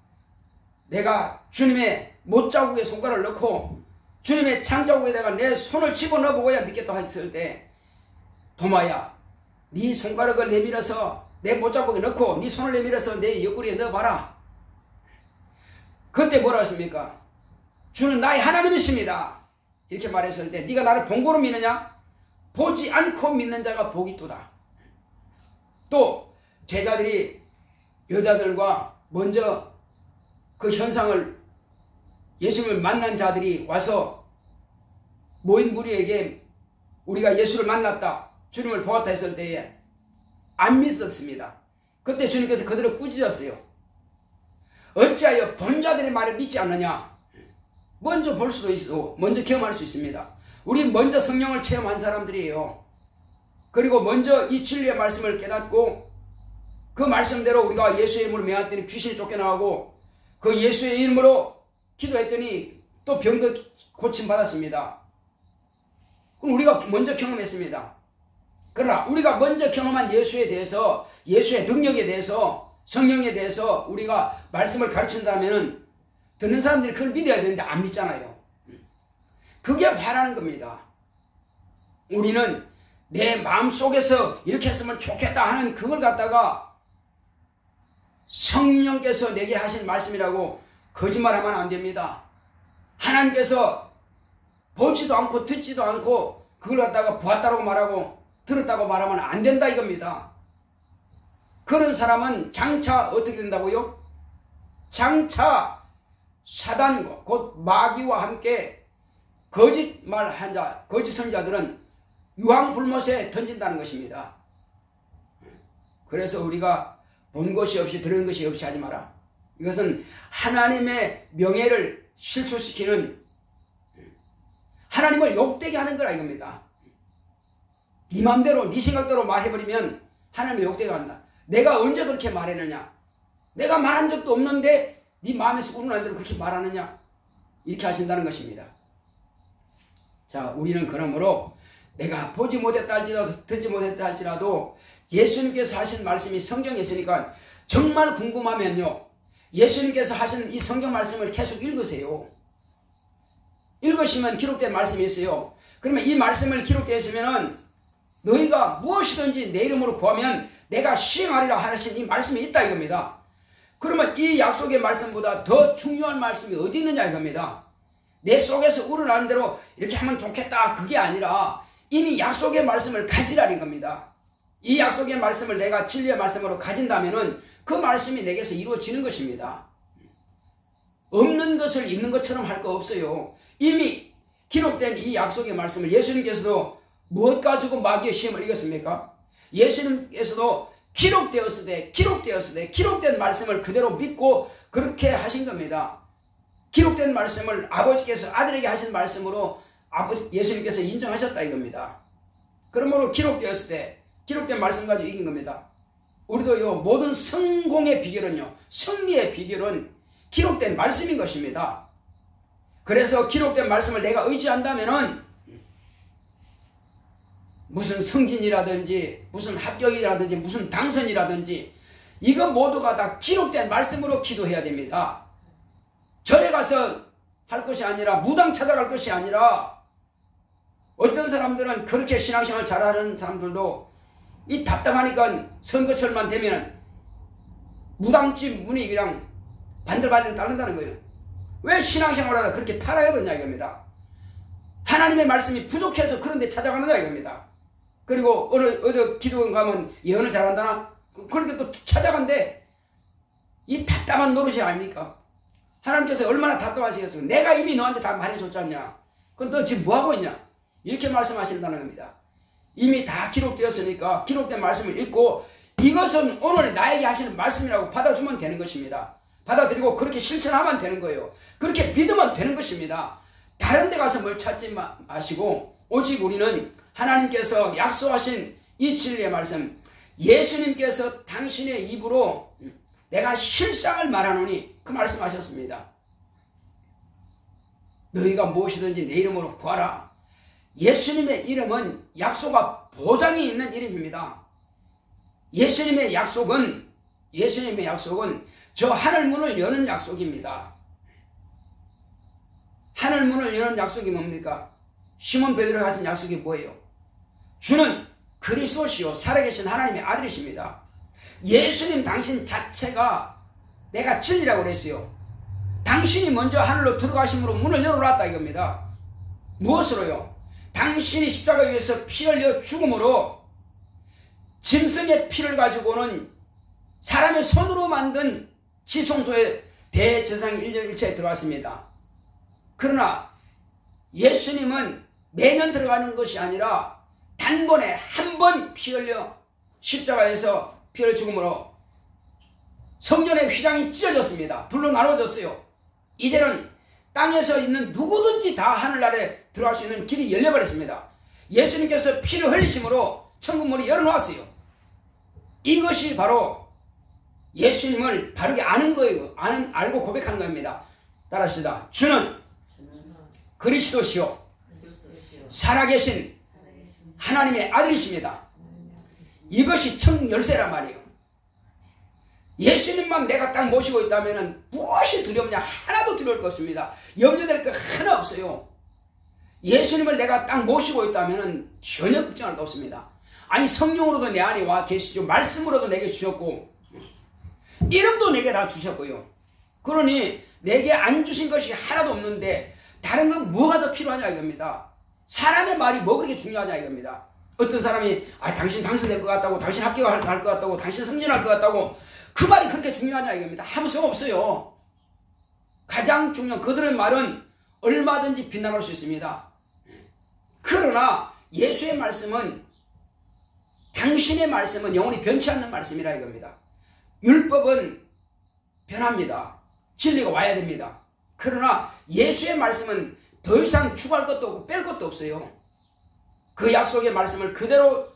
내가 주님의 못자국에 손가락을 넣고 주님의 창자국에다가 내 손을 집어넣어 보고야 믿겠다 했을 때, 도마야, 네 손가락을 내밀어서 내 못자국에 넣고 네 손을 내밀어서 내 옆구리에 넣어봐라. 그때 뭐라 했습니까? 주는 나의 하나님이십니다. 이렇게 말했을 때 네가 나를 번거로 믿느냐? 보지 않고 믿는 자가 복이 있도다. 또 제자들이 여자들과 먼저 그 현상을, 예수님을 만난 자들이 와서 모인 무리에게 우리가 예수를 만났다, 주님을 보았다 했을 때에 안 믿었습니다. 그때 주님께서 그들을 꾸짖었어요. 어찌하여 본 자들의 말을 믿지 않느냐? 먼저 볼 수도 있고 먼저 경험할 수 있습니다. 우리 먼저 성령을 체험한 사람들이에요. 그리고 먼저 이 진리의 말씀을 깨닫고 그 말씀대로 우리가 예수의 이름으로 명했더니 귀신이 쫓겨나가고 그 예수의 이름으로 기도했더니 또 병도 고침받았습니다. 그럼 우리가 먼저 경험했습니다. 그러나 우리가 먼저 경험한 예수에 대해서, 예수의 능력에 대해서, 성령에 대해서 우리가 말씀을 가르친다면 듣는 사람들이 그걸 믿어야 되는데 안 믿잖아요. 그게 바라는 겁니다. 우리는 내 마음속에서 이렇게 했으면 좋겠다 하는 그걸 갖다가 성령께서 내게 하신 말씀이라고 거짓말하면 안 됩니다. 하나님께서 보지도 않고 듣지도 않고 그걸 갖다가 보았다고 말하고 들었다고 말하면 안 된다 이겁니다. 그런 사람은 장차 어떻게 된다고요? 장차 사단과 곧 마귀와 함께 거짓말한 자, 거짓 선자들은 유황불못에 던진다는 것입니다. 그래서 우리가 본 것이 없이 들은 것이 없이 하지 마라. 이것은 하나님의 명예를 실추시키는, 하나님을 욕되게 하는 거라 이겁니다. 네 맘대로 네 생각대로 말해버리면 하나님이 욕되게 한다. 내가 언제 그렇게 말했느냐? 내가 말한 적도 없는데 네 마음에서 우러나는 대로 그렇게 말하느냐? 이렇게 하신다는 것입니다. 자, 우리는 그러므로 내가 보지 못했다 할지라도 듣지 못했다 할지라도 예수님께서 하신 말씀이 성경에 있으니까 정말 궁금하면요, 예수님께서 하신 이 성경 말씀을 계속 읽으세요. 읽으시면 기록된 말씀이 있어요. 그러면 이 말씀을 기록되어 있으면은 너희가 무엇이든지 내 이름으로 구하면 내가 시행하리라 하신 이 말씀이 있다 이겁니다. 그러면 이 약속의 말씀보다 더 중요한 말씀이 어디 있느냐 이겁니다. 내 속에서 우러나는 대로 이렇게 하면 좋겠다 그게 아니라 이미 약속의 말씀을 가지라는 겁니다. 이 약속의 말씀을 내가 진리의 말씀으로 가진다면은 그 말씀이 내게서 이루어지는 것입니다. 없는 것을 있는 것처럼 할 거 없어요. 이미 기록된 이 약속의 말씀을 예수님께서도 무엇 가지고 마귀의 시험을 이겼습니까? 예수님께서도 기록된 말씀을 그대로 믿고 그렇게 하신 겁니다. 기록된 말씀을 아버지께서 아들에게 하신 말씀으로 예수님께서 인정하셨다 이겁니다. 그러므로 기록되었을 때 기록된 말씀 가지고 이긴 겁니다. 우리도요, 모든 성공의 비결은요, 승리의 비결은 기록된 말씀인 것입니다. 그래서 기록된 말씀을 내가 의지한다면은 무슨 승진이라든지 무슨 합격이라든지 무슨 당선이라든지 이거 모두가 다 기록된 말씀으로 기도해야 됩니다. 절에 가서 할 것이 아니라 무당 찾아갈 것이 아니라 어떤 사람들은 그렇게 신앙생활 잘하는 사람들도 이 답답하니까 선거철만 되면 무당집 문이 그냥 반들반들 따른다는 거예요. 왜 신앙생활하다 그렇게 타락해 버렸냐 이겁니다. 하나님의 말씀이 부족해서 그런 데 찾아가는가 이겁니다. 그리고 어느 기도원 가면 예언을 잘한다나? 그렇게 또 찾아간대. 이 답답한 노릇이 아닙니까? 하나님께서 얼마나 답답하시겠어요. 내가 이미 너한테 다 말해줬지 않냐? 그럼 너 지금 뭐하고 있냐? 이렇게 말씀하신다는 겁니다. 이미 다 기록되었으니까 기록된 말씀을 읽고 이것은 오늘 나에게 하시는 말씀이라고 받아주면 되는 것입니다. 받아들이고 그렇게 실천하면 되는 거예요. 그렇게 믿으면 되는 것입니다. 다른 데 가서 뭘 찾지 마시고 오직 우리는 하나님께서 약속하신 이 진리의 말씀, 예수님께서 당신의 입으로 내가 실상을 말하노니 그 말씀하셨습니다. 너희가 무엇이든지 내 이름으로 구하라. 예수님의 이름은 약속과 보장이 있는 이름입니다. 예수님의 약속은 저 하늘문을 여는 약속입니다. 하늘문을 여는 약속이 뭡니까? 시몬 베드로가 하신 약속이 뭐예요? 주는 그리스도시요 살아계신 하나님의 아들이십니다. 예수님 당신 자체가 내가 진리라고 그랬어요. 당신이 먼저 하늘로 들어가심으로 문을 열어놨다 이겁니다. 무엇으로요? 당신이 십자가 위에서 피 흘려 죽음으로 짐승의 피를 가지고는 사람의 손으로 만든 지성소의 대제사장 1년 1차에 들어왔습니다. 그러나 예수님은 매년 들어가는 것이 아니라 단번에 한 번 피 흘려 십자가에서 피 흘려 죽음으로 성전의 휘장이 찢어졌습니다. 둘로 나눠졌어요. 이제는 땅에서 있는 누구든지 다 하늘나라에 들어갈 수 있는 길이 열려버렸습니다. 예수님께서 피를 흘리심으로 천국문이 열어놓았어요. 이것이 바로 예수님을 바르게 아는 거예요. 알고 고백하는 겁니다. 따라합시다. 주는 그리스도시요 살아계신 하나님의 아들이십니다. 이것이 첫 열쇠란 말이에요. 예수님만 내가 딱 모시고 있다면 무엇이 두렵냐? 하나도 두려울 것 없습니다. 염려될 것 하나 없어요. 예수님을 내가 딱 모시고 있다면 전혀 걱정할 거 없습니다. 아니 성령으로도 내 안에 와 계시죠. 말씀으로도 내게 주셨고 이름도 내게 다 주셨고요. 그러니 내게 안 주신 것이 하나도 없는데 다른 건 뭐가 더 필요하냐 이겁니다. 사람의 말이 뭐 그렇게 중요하냐 이겁니다. 어떤 사람이 당신 당선될 것 같다고, 당신 합격할 것 같다고, 당신 승진할 것 같다고, 그 말이 그렇게 중요하냐 이겁니다. 아무 소용없어요. 가장 중요한 그들의 말은 얼마든지 빗나갈 수 있습니다. 그러나 예수의 말씀은, 당신의 말씀은 영원히 변치 않는 말씀이라 이겁니다. 율법은 변합니다. 진리가 와야 됩니다. 그러나 예수의 말씀은 더 이상 추가할 것도 없고 뺄 것도 없어요. 그 약속의 말씀을 그대로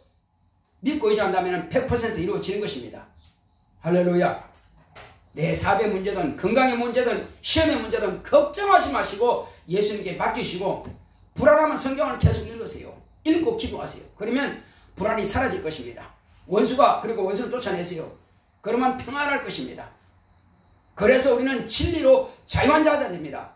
믿고 의지한다면 100% 이루어지는 것입니다. 할렐루야. 내 사업의 문제든 건강의 문제든 시험의 문제든 걱정하지 마시고 예수님께 맡기시고, 불안하면 성경을 계속 읽으세요. 읽고 기도하세요. 그러면 불안이 사라질 것입니다. 그리고 원수를 쫓아내세요. 그러면 평안할 것입니다. 그래서 우리는 진리로 자유한 자가 됩니다.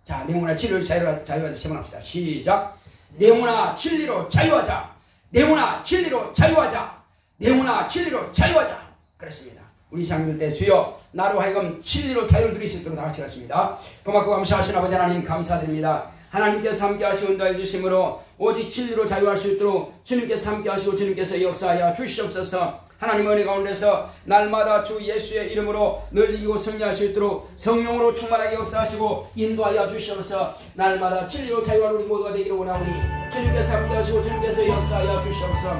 자, 내 영혼아 진리로 자유하자 세번합시다. 시작. 내 영혼아 진리로 자유하자. 내 영혼아 진리로 자유하자. 내 영혼아 진리로 자유하자. 그렇습니다. 우리 시작할 때 주여 나로 하여금 진리로 자유를 누릴 수 있도록 다 같이 하겠습니다. 고맙고 감사하신 아버지 하나님 감사드립니다. 하나님께서 함께 하시고 인도해 주심으로 오직 진리로 자유할 수 있도록 주님께서 함께 하시고 주님께서 역사하여 주시옵소서. 하나님 은혜 가운데서 날마다 주 예수의 이름으로 늘 이기고 승리할 수 있도록 성령으로 충만하게 역사하시고 인도하여 주시옵소서. 날마다 진리로 자유할 우리 모두가 되기를 원하오니 주님께서 함께 하시고 주님께서 역사하여 주시옵소서.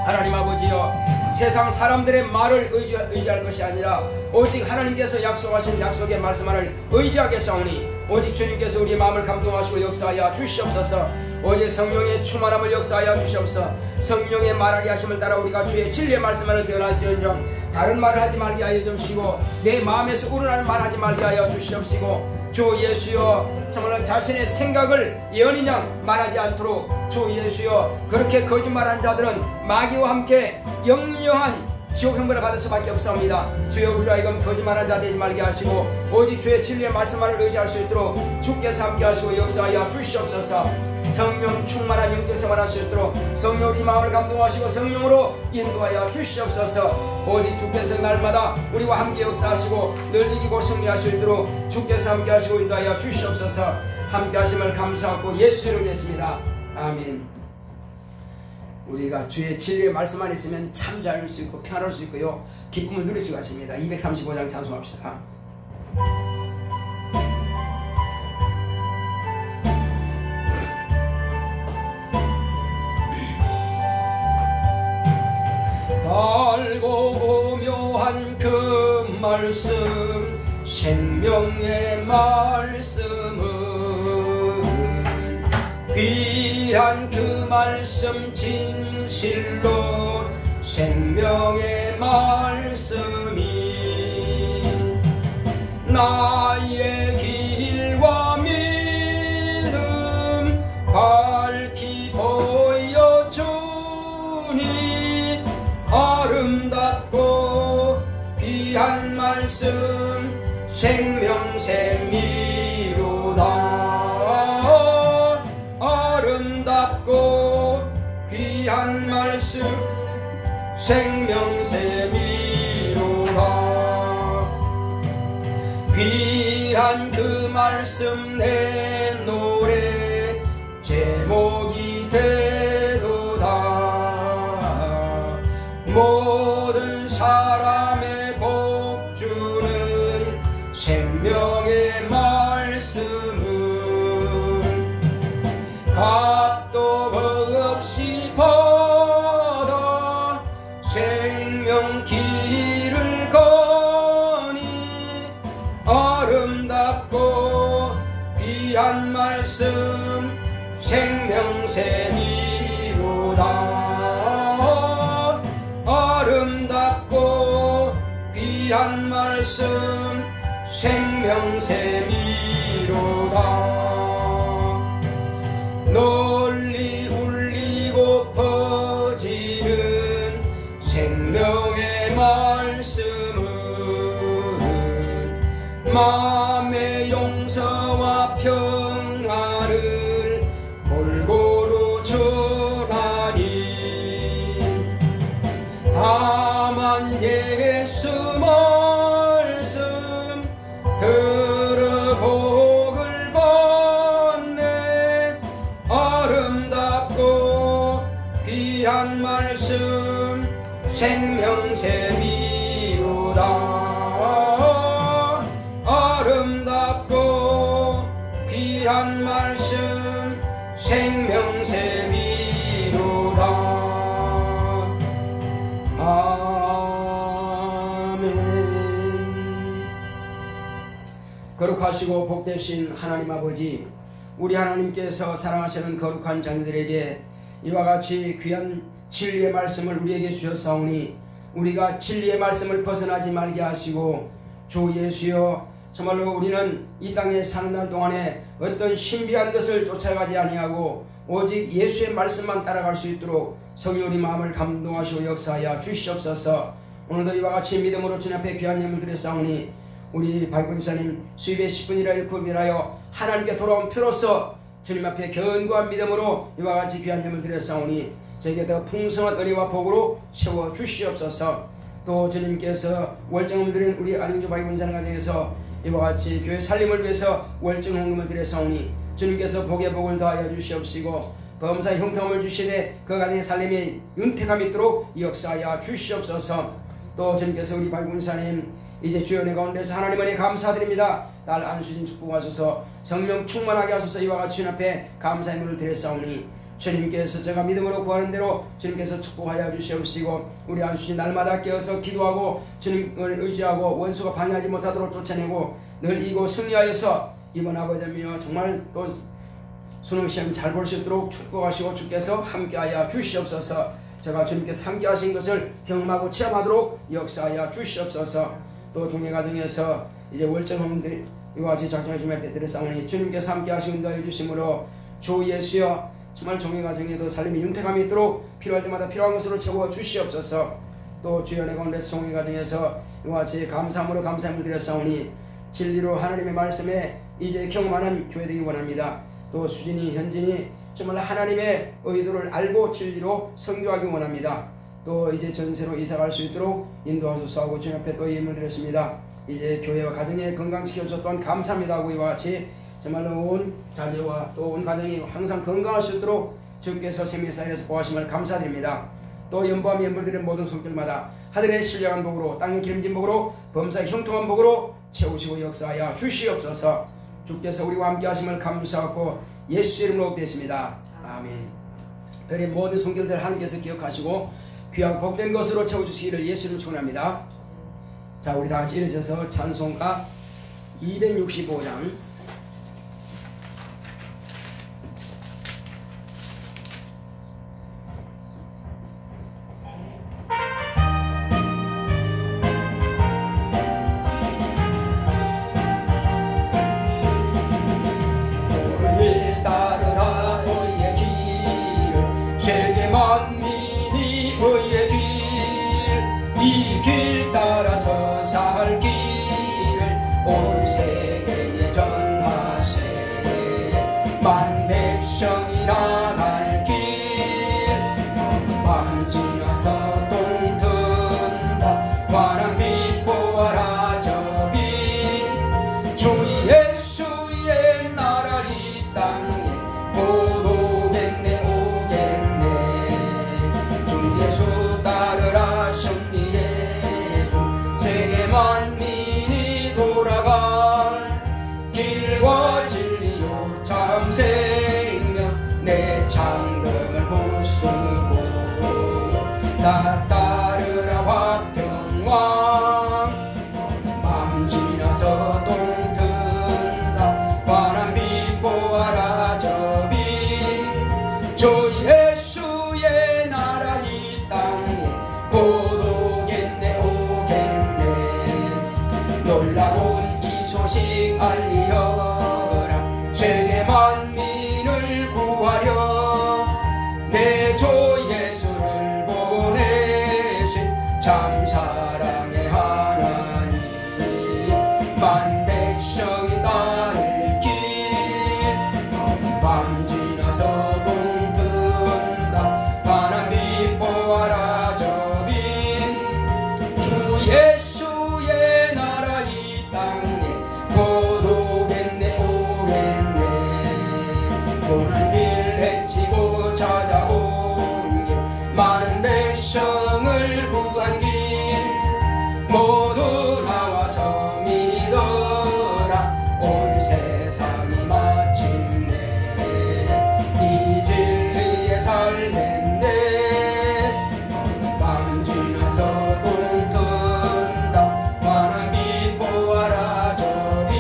하나님 아버지여, 세상 사람들의 말을 의지할 것이 아니라 오직 하나님께서 약속하신 약속의 말씀만을 의지하겠사오니 오직 주님께서 우리의 마음을 감동하시고 역사하여 주시옵소서. 오직 성령의 충만함을 역사하여 주시옵소서. 성령의 말하게 하심을 따라 우리가 주의 진리의 말씀만을 대언할지언정 다른 말을 하지 말게 하여 주시고 내 마음에서 우러나는 말 하지 말게 하여 주시옵시고, 주 예수여 정말 자신의 생각을 예언인 양 말하지 않도록 주 예수여 그렇게 거짓말한 자들은 마귀와 함께 영영한 지옥 형벌을 받을 수밖에 없사옵니다. 주여 우리로 하여금 거짓말한 자 되지 말게 하시고 오직 주의 진리의 말씀만을 의지할 수 있도록 주께서 함께 하시고 역사하여 주시옵소서. 성령 충만한 영적 생활할 수 있도록 성령 우리 마음을 감동하시고 성령으로 인도하여 주시옵소서. 오직 주께서 날마다 우리와 함께 역사하시고 늘 이기고 승리할 수 있도록 주께서 함께 하시고 인도하여 주시옵소서. 함께 하심을 감사하고 예수 이름으로 했습니다. 아멘. 우리가 주의 진리의 말씀만 있으면 참 잘 수 있고 평안할 수 있고요, 기쁨을 누릴 수가 있습니다. 235장 찬송합시다. 달고 묘한 그 말씀, 생명의 말씀은 귀한 그 말씀 진실로 생명의 말씀이 나의 길과 믿음 밝히 보여주니 아름답고 귀한 말씀 생명샘이로다. 아름답고 귀한 말씀 생명샘이로다. 귀한 그 말씀 내 노래 제목이 되도다. 모든 사람의 복주는 생명의 말씀은 값도 없이 받아 생명 길을 거니 아름답고 귀한 말씀 생명샘이로다. 아름답고 귀한 말씀 생명샘이로다. 널리 울리고 퍼지는 생명의 말씀은 마음의 용서와 평안을 골고루 전하니 다만 예수 말씀 들어 복을 받 말씀 생명새 미루다 아름답고 귀한 말씀 생명새 미루다 아멘. 거룩하시고 복되신 하나님 아버지, 우리 하나님께서 사랑하시는 거룩한 자녀들에게 이와 같이 귀한 진리의 말씀을 우리에게 주셨사오니 우리가 진리의 말씀을 벗어나지 말게 하시고, 주 예수여, 정말로 우리는 이 땅에 사는 날 동안에 어떤 신비한 것을 쫓아가지 아니하고 오직 예수의 말씀만 따라갈 수 있도록 성령 우리 마음을 감동하시고 역사하여 주시옵소서. 오늘도 이와 같이 믿음으로 주님 앞에 귀한 예물 드렸사오니 우리 박근사님 수입의 10분이라 1급이라여 하나님께 돌아온 표로서 주님 앞에 견고한 믿음으로 이와 같이 귀한 예물 드렸사오니 저에게 더 풍성한 은혜와 복으로 채워 주시옵소서. 또 주님께서 월정을 드린 우리 안영주 박근사님 가정에서 이와 같이 교회 살림을 위해서 월정 헌금을 드렸사오니 주님께서 복에 복을 더하여 주시옵시고 범사의 형통을 주시되 그 가정의 살림에 윤택함이 있도록 역사하여 주시옵소서. 또 주님께서 우리 박근사님 이제 주의 은혜 가운데서 하나님 은혜 감사드립니다. 딸 안수진 축복하소서. 성령 충만하게 하소서. 이와 같이 주님 앞에 감사의 물을 드렸사오니 주님께서 제가 믿음으로 구하는 대로 주님께서 축복하여 주시옵시고 우리 안수진 날마다 깨어서 기도하고 주님을 의지하고 원수가 방해하지 못하도록 쫓아내고 늘 이고 승리하여서 이번 아버지며 정말 또 수능시험 잘 볼 수 있도록 축복하시고 주께서 함께하여 주시옵소서. 제가 주님께서 함께하신 것을 경험하고 체험하도록 역사하여 주시옵소서. 또 종의 가정에서 이제 월정홈들이 이와 같이 작정하시며 배드렸사오니 주님께서 함께하시는 인도하여 주심으로 주 예수여, 정말 종의 가정에도 살림이 윤택함이 있도록 필요할 때마다 필요한 것으로 채워 주시옵소서. 또 주의 은혜 가운데서 종의 가정에서 이와 같이 감사함으로 감사함을 드렸사오니 진리로 하나님의 말씀에 이제 경험하는 교회 되기 원합니다. 또 수진이 현진이 정말 하나님의 의도를 알고 진리로 선교하기 원합니다. 또 이제 전세로 이사갈 수 있도록 인도하소서 하고 주님 앞에 또 예물을 드렸습니다. 이제 교회와 가정에 건강 지켜주셔서 또한 감사합니다 하고 이와 같이 정말로 온 자녀와 또 온 가정이 항상 건강할 수 있도록 주께서 생명사에서 보하심을 감사드립니다. 또 연보함 예물드린 모든 손길마다 하늘의 신령한 복으로 땅의 기름진 복으로 범사의 형통한 복으로 채우시고 역사하여 주시옵소서. 주께서 우리와 함께 하심을 감사하고 예수 이름으로 뵙습니다. 아멘. 드린 모든 손길들 하나님께서 기억하시고 귀하고 복된 것으로 채워주시기를 예수 이름으로 축원합니다. 자, 우리 다같이 일어서서 찬송가 265장 나 따르라 화평왕 맘 지나서 똥 든다 환한 빛 보아라 저비 주 예수의 나라 이 땅에 곧 오겠네 오겠네 놀라운 이 소식 알리어라 세계 만민을 구하려 내 주 예수를 보내 백성을 구한 길 모두 나와서 믿어라. 온 세상이 마침내 이 진리에 살겠네. 밤 지나서 동 뜬다. 환한 빛 보아라 저리.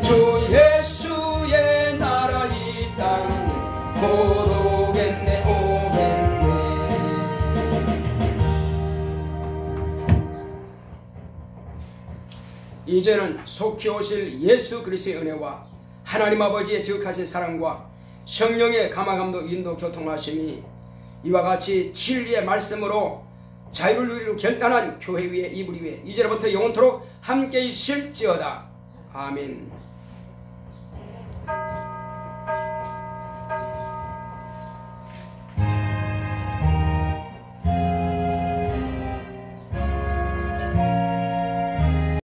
주 예수의 나라 이 땅에 곧 오겠네 오겠네. 이제는 속히 오실 예수 그리스도의 은혜와 하나님 아버지의 지극하신 사랑과 성령의 감화감독 인도 교통하심이 이와 같이 진리의 말씀으로 자유를 누리로 결단한 교회 위에 이불 위에 이제로부터 영원토록 함께 있을지어다. 아멘.